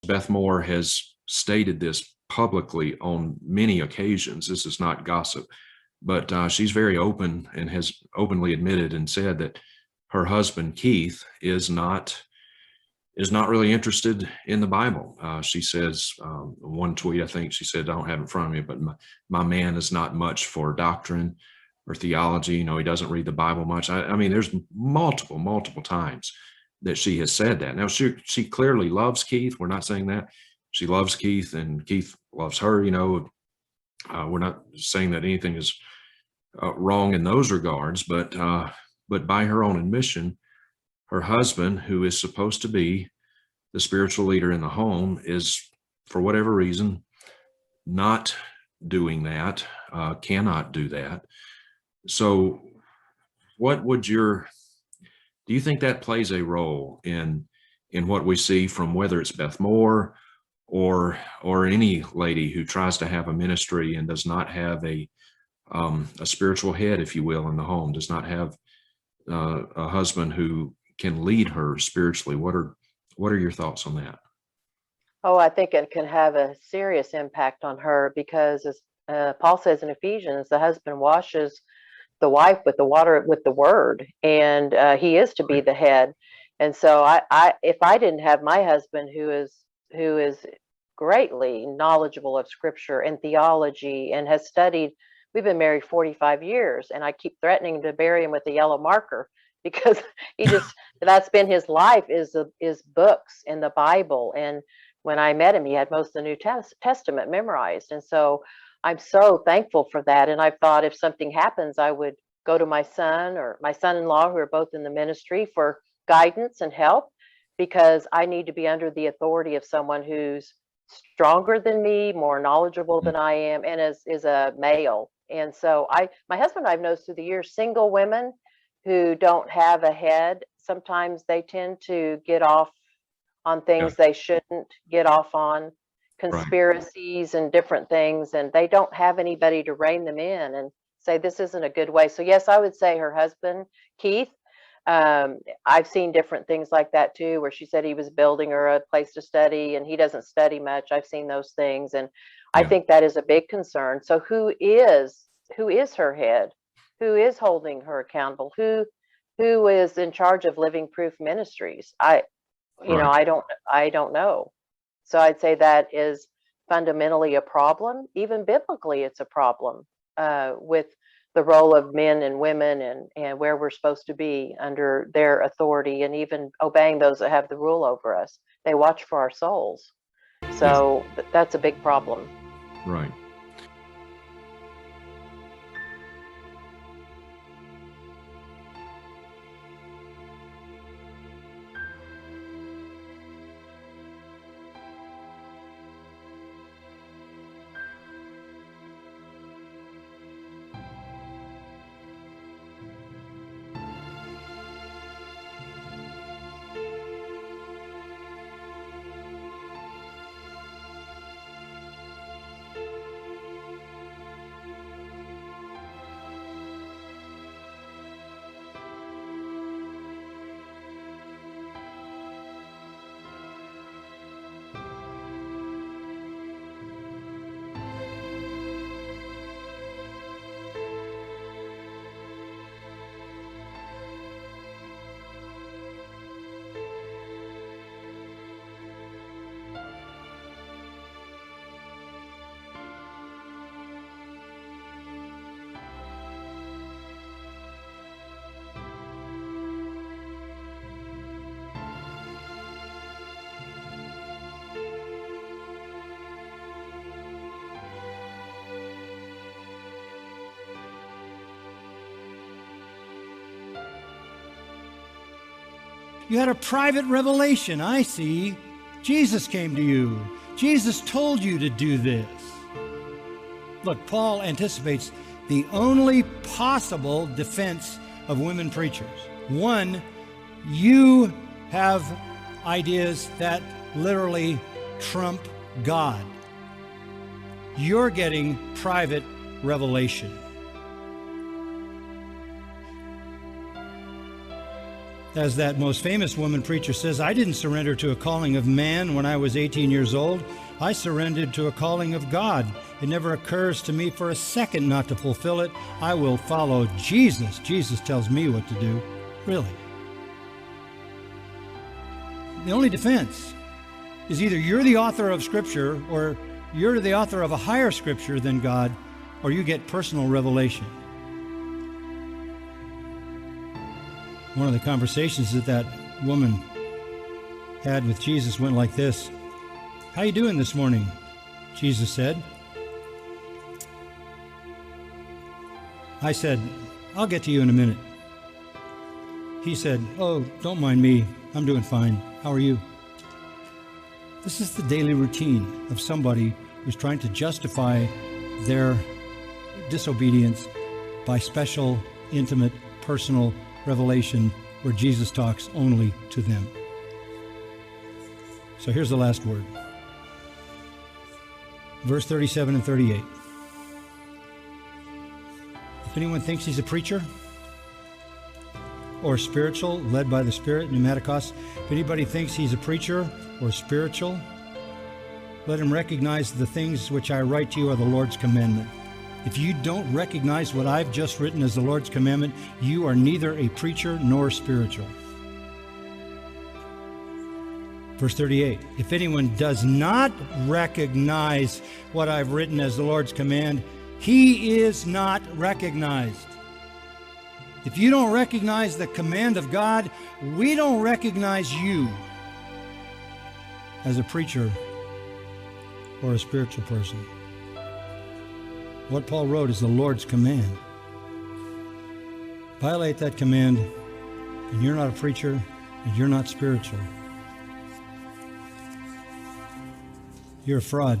Beth Moore has stated this publicly on many occasions. This is not gossip, but she's very open and has openly admitted and said that her husband, Keith, is not really interested in the Bible. She says, one tweet, I think she said, I don't have it in front of me, but my man is not much for doctrine or theology. You know, he doesn't read the Bible much. I mean, there's multiple times that she has said that. Now, she clearly loves Keith. We're not saying that. She loves Keith and Keith loves her. You know, we're not saying that anything is wrong in those regards, but by her own admission, her husband, who is supposed to be the spiritual leader in the home, is, for whatever reason, not doing that, cannot do that. So do you think that plays a role in what we see from whether it's Beth Moore or any lady who tries to have a ministry and does not have a spiritual head, if you will, in the home, does not have a husband who can lead her spiritually? What are your thoughts on that? Oh, I think it can have a serious impact on her because, as Paul says in Ephesians, the husband washes the wife with the water, with the word, and he is to be the head. And so if I didn't have my husband who is greatly knowledgeable of scripture and theology and has studied, we've been married 45 years, and I keep threatening to bury him with a yellow marker because that's been his life, is books and the Bible. And when I met him, he had most of the New Testament memorized. And so I'm so thankful for that. And I thought if something happens, I would go to my son or my son-in-law, who are both in the ministry, for guidance and help, because I need to be under the authority of someone who's stronger than me, more knowledgeable than I am, and is a male. And so my husband and I've noticed through the years, single women who don't have a head, sometimes they tend to get off on things they shouldn't get off on, conspiracies and different things, and they don't have anybody to rein them in and say this isn't a good way. So yes, I would say her husband, Keith, I've seen different things like that too, where she said he was building her a place to study and he doesn't study much. I've seen those things, and I think that is a big concern. So who is her head? Who is holding her accountable? Who is in charge of Living Proof Ministries? I don't know. So I'd say that is fundamentally a problem. Even biblically, it's a problem with the role of men and women and where we're supposed to be under their authority, and even obeying those that have the rule over us. They watch for our souls. So that's a big problem. Right. You had a private revelation, I see. Jesus came to you. Jesus told you to do this. Look, Paul anticipates the only possible defense of women preachers. One, you have ideas that literally trump God. You're getting private revelation. As that most famous woman preacher says, I didn't surrender to a calling of man when I was 18 years old. I surrendered to a calling of God. It never occurs to me for a second not to fulfill it. I will follow Jesus. Jesus tells me what to do. Really. The only defense is either you're the author of Scripture, or you're the author of a higher Scripture than God, or you get personal revelation. One of the conversations that woman had with Jesus went like this. How you doing this morning? Jesus said. I said, I'll get to you in a minute. He said, oh, don't mind me. I'm doing fine. How are you? This is the daily routine of somebody who's trying to justify their disobedience by special, intimate, personal revelation where Jesus talks only to them. So here's the last word. Verse 37 and 38. If anyone thinks he's a preacher or spiritual, led by the Spirit, pneumatikos, if anybody thinks he's a preacher or spiritual, let him recognize the things which I write to you are the Lord's commandment. If you don't recognize what I've just written as the Lord's commandment, you are neither a preacher nor spiritual. Verse 38, if anyone does not recognize what I've written as the Lord's command, he is not recognized. If you don't recognize the command of God, we don't recognize you as a preacher or a spiritual person. What Paul wrote is the Lord's command. Violate that command, and you're not a preacher, and you're not spiritual. You're a fraud.